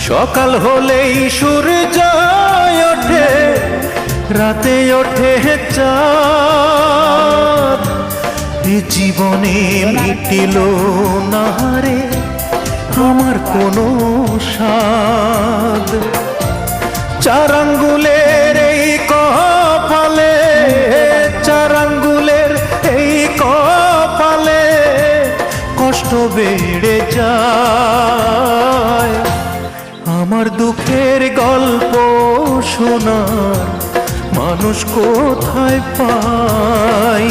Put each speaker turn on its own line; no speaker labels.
সকাল হলেই সূর্য ওঠে, রাতে ওঠে চাঁদ। এ জীবনে মিটিল না রে আমার কোনো স্বাদ। চার আঙ্গুলের এই কপালে, চার আঙ্গুলের এই কপালে কষ্ট বেড়ে যায়। আমার দুঃখের গল্প শোনার মানুষ কোথায় পাই?